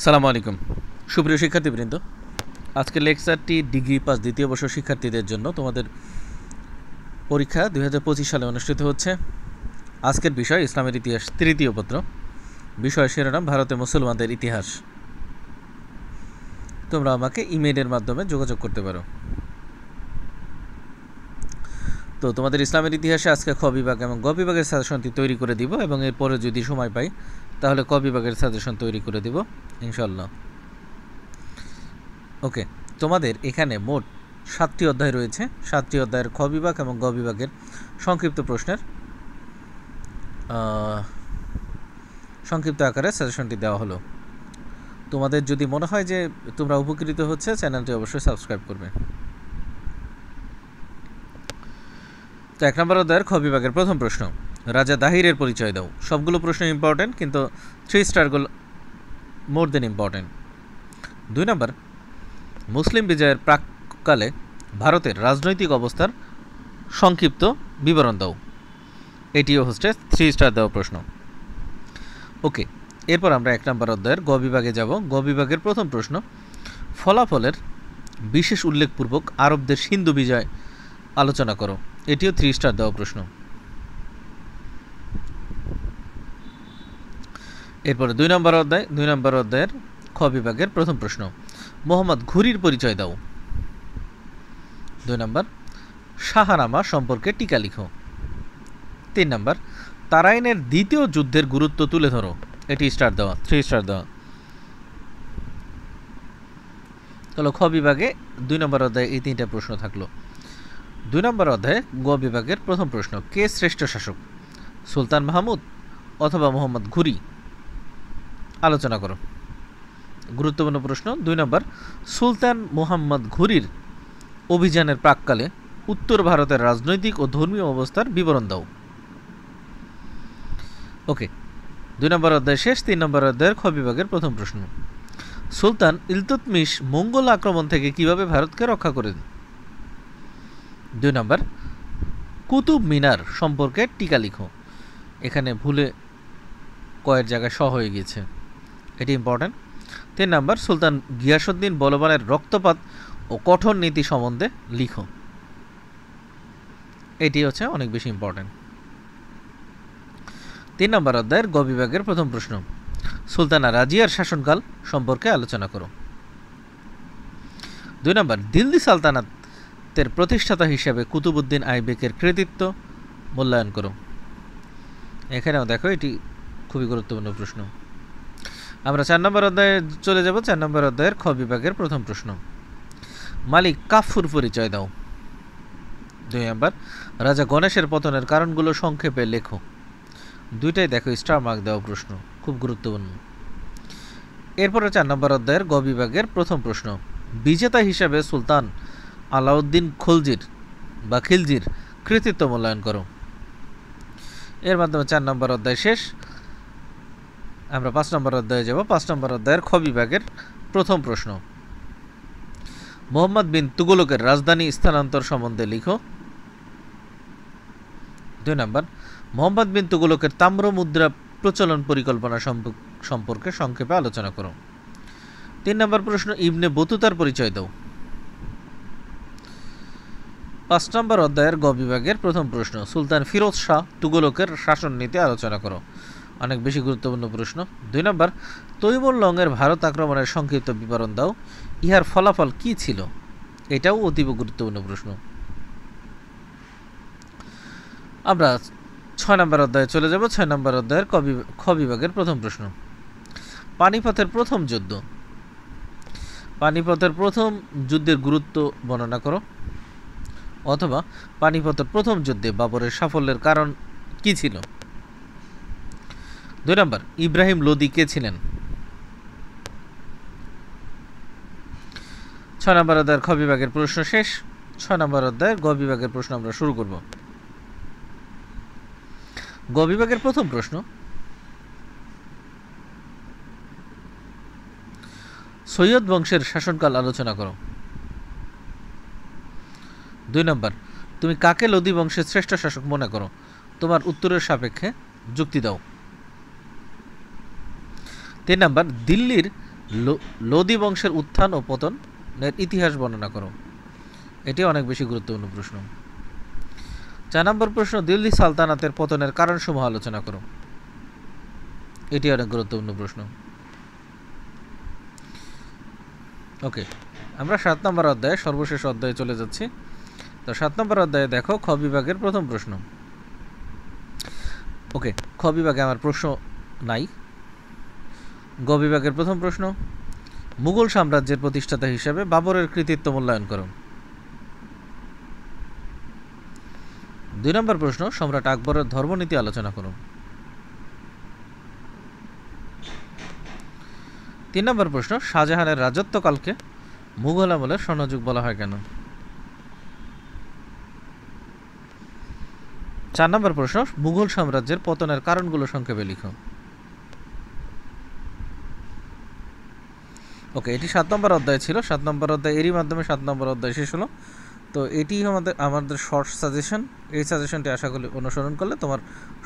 সালামু আলাইকুম সুপ্রিয় শিক্ষার্থীবৃন্দ, আজকের লেকচারটি ডিগ্রি পাস দ্বিতীয় বর্ষ শিক্ষার্থীদের জন্য। তোমাদের পরীক্ষা 2025 সালে অনুষ্ঠিত হচ্ছে। আজকের বিষয় ইসলামের ইতিহাস তৃতীয় পত্র, বিষয় শিরোনাম ভারতে মুসলমানদের ইতিহাস। তোমরা আমাকে ইমেইলের মাধ্যমে যোগাযোগ করতে পারো। তো তোমাদের ইসলামের ইতিহাসে আজকে খ বিভাগ এবং গ বিভাগের সাজেশনটি তৈরি করে দিব, এবং এরপরে যদি সময় পাই তাহলে ক বিভাগের সাজেশন তৈরি করে দিব ইনশাল্লাহ। ওকে, তোমাদের এখানে মোট 7টি অধ্যায় রয়েছে। 7টি অধ্যায়ের খ বিভাগ এবং গ বিভাগের সংক্ষিপ্ত প্রশ্নের সংক্ষিপ্ত আকারে সাজেশনটি দেওয়া হলো। তোমাদের যদি মনে হয় যে তোমরা উপকৃত হচ্ছে, চ্যানেলটি অবশ্যই সাবস্ক্রাইব করবে। তো 1 নম্বর অধ্যায়ের খ বিভাগের প্রথম প্রশ্ন, রাজা দাহিরের পরিচয় দাও। সবগুলো প্রশ্ন ইম্পর্টেন্ট, কিন্তু 3 স্টারগুলো মোর দেন ইম্পর্টেন্ট। 2 নম্বর, মুসলিম বিজয়ের প্রাককালে ভারতের রাজনৈতিক অবস্থার সংক্ষিপ্ত বিবরণ দাও। এটিও হচ্ছে 3 স্টার দেওয়া প্রশ্ন। ওকে, এরপর আমরা 1 নম্বর অধ্যায়ের গ বিভাগে যাব। গ বিভাগের প্রথম প্রশ্ন, ফলাফলের বিশেষ উল্লেখপূর্বক আরবদের সিন্ধু বিজয় আলোচনা করো। এটিও 3 স্টার দেওয়া প্রশ্ন। এরপরে 2 নম্বর অধ্যায়ের খ বিভাগের প্রথম প্রশ্ন, মোহাম্মদ ঘুরির পরিচয় দাও। 2 নম্বর, শাহনামা সম্পর্কে টিকা লিখো। 3 নম্বর, তারাইনের দ্বিতীয় যুদ্ধের গুরুত্ব তুলে ধরো। এটি স্টার দেওয়া, 3 স্টার দেওয়া। তাহলে খ বিভাগে 2 নম্বর অধ্যায়ে এই 3টা প্রশ্ন থাকলো। 2 নম্বর অধ্যায়ে গ বিভাগের প্রথম প্রশ্ন, কে শ্রেষ্ঠ শাসক, সুলতান মাহমুদ অথবা মোহাম্মদ ঘুরি? আলোচনা করো। গুরুত্বপূর্ণ প্রশ্ন। 2 নম্বর, সুলতান মোহাম্মদ ঘুরির অভিযানের প্রাককালে উত্তর ভারতের রাজনৈতিক ও ধর্মীয় অবস্থার বিবরণ দাও। ওকে, 2 নম্বর অধ্যায় শেষ। 3 নম্বর অধ্যায়ের খ বিভাগের প্রথম প্রশ্ন, সুলতান ইলতুৎমিশ মঙ্গোল আক্রমণ থেকে কিভাবে ভারতকে রক্ষা করেন? 2 নম্বর, কুতুব মিনার সম্পর্কে টিকা লিখো। এখানে ভুলে কয়ের জায়গায় স হয়ে গিয়েছে, এটি ইম্পর্টেন্ট। 3 নম্বর, সুলতান গিয়াসউদ্দিন বলবানের রক্তপাত ও কঠোর নীতি সম্বন্ধে লিখো। এটি হচ্ছে অনেক বেশি ইম্পর্টেন্ট। 3 নম্বর অধ্যায়ের গ বিভাগের প্রথম প্রশ্ন, সুলতানা রাজিয়ার শাসনকাল সম্পর্কে আলোচনা করো। 2 নম্বর, দিল্লি সালতানাতের প্রতিষ্ঠাতা হিসেবে কুতুবউদ্দিন আইবেকের কৃতিত্ব মূল্যায়ন করো। এখানেও দেখো, এটি খুবই গুরুত্বপূর্ণ প্রশ্ন। আমরা 4 নম্বর অধ্যায়ে চলে যাব। 4 নম্বর অধ্যায়ের খ বিভাগের প্রথম প্রশ্ন, মালিক কাফুর পরিচয় দাও। 2 নম্বর, রাজা গণেশের পতনের কারণগুলো সংক্ষেপে লেখো। দুইটাই দেখো স্টার মার্ক দেওয়া প্রশ্ন, খুব গুরুত্বপূর্ণ। এরপরে 4 নম্বর অধ্যায়ের গ বিভাগের প্রথম প্রশ্ন, বিজেতা হিসেবে সুলতান আলাউদ্দিন খিলজির কৃতিত্ব মূল্যায়ন করো। এর মাধ্যমে 4 নম্বর অধ্যায় শেষ। আমরা 5 নম্বর অধ্যায়ে যাব। 5 নম্বর অধ্যায়ের খ বিভাগের প্রথম প্রশ্ন, মোহাম্মদ বিন তুগলকের রাজধানী স্থানান্তর সম্বন্ধে লিখো। 2 নম্বর, মোহাম্মদ বিন তুগলকের তাম্র মুদ্রা প্রচলন পরিকল্পনা সম্পর্কে সংক্ষেপে আলোচনা করো। 3 নম্বর প্রশ্ন, ইবনে বতুতার পরিচয় দাও। 5 নম্বর অধ্যায়ের গ বিভাগের প্রথম প্রশ্ন, সুলতান ফিরোজ শাহ তুগলকের শাসন নীতি আলোচনা করো। অনেক বেশি গুরুত্বপূর্ণ প্রশ্ন। 2 নম্বর, তৈমুর লংয়ের ভারত আক্রমণের সংক্ষিপ্ত বিবরণ দাও। ইহার ফলাফল কি ছিল? এটাও অতীব গুরুত্বপূর্ণ প্রশ্ন। আমরা 6 নম্বর অধ্যায়ে চলে যাব। 6 নম্বর অধ্যায়ের খ বিভাগের প্রথম প্রশ্ন, পানিপথের প্রথম যুদ্ধ। পানিপথের প্রথম যুদ্ধের গুরুত্ব বর্ণনা করো, অথবা পানিপথের প্রথম যুদ্ধে বাবরের সাফল্যের কারণ কি ছিল? 2 নম্বর, ইব্রাহিম লোদি কে ছিলেন? 6 নম্বর অধ্যায়ের খ বিভাগের প্রশ্ন শেষ। 6 নম্বর অধ্যায়ের গ বিভাগের প্রশ্ন আমরা শুরু করব। গ বিভাগের প্রথম প্রশ্ন, সৈয়দ বংশের শাসনকাল আলোচনা করো। 2 নম্বর, তুমি কাকে লোদি বংশের শ্রেষ্ঠ শাসক মনে করো? তোমার উত্তরের সাপেক্ষে যুক্তি দাও। 3 নম্বর, দিল্লির লোদি বংশের উত্থান ও পতনের ইতিহাস বর্ণনা করো। এটি অনেক বেশি গুরুত্বপূর্ণ প্রশ্ন। 4 নম্বর প্রশ্ন, দিল্লি সালতানাতের পতনের কারণসমূহ আলোচনা করো। এটি অনেক গুরুত্বপূর্ণ প্রশ্ন। ওকে, আমরা 7 নম্বর অধ্যায়ে, সর্বশেষ অধ্যায়ে চলে যাচ্ছি। তো 7 নম্বর অধ্যায়ে দেখো খ বিভাগের প্রথম প্রশ্ন। ওকে, খ বিভাগে আমার প্রশ্ন নাই। গ বিভাগের প্রথম প্রশ্ন, মুঘল সাম্রাজ্যের প্রতিষ্ঠাতা হিসেবে বাবরের কৃতিত্ব মূল্যায়ন করো। 2 নম্বর প্রশ্ন, সম্রাট আকবরের ধর্মনীতি আলোচনা করো। 3 নম্বর প্রশ্ন, শাহজাহানের রাজত্বকালকে মুঘল আমলের স্বর্ণযুগ বলা হয় কেন? 4 নম্বর প্রশ্ন, মুঘল সাম্রাজ্যের পতনের কারণগুলো সংক্ষেপে লিখো। ওকে, এটি 7 নম্বর অধ্যায় ছিল। 7 নম্বর অধ্যায়, এরই মাধ্যমে 7 নম্বর অধ্যায় শেষ হলো। তো এটি আমাদের শর্ট সাজেশন। এই সাজেশনটি আশা করি অনুসরণ করলে তোমার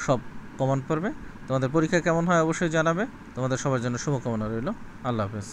সব কমন পড়বে। তোমাদের পরীক্ষা কেমন হয় অবশ্যই জানাবে। তোমাদের সবার জন্য শুভকামনা রইল। আল্লাহ হাফেজ।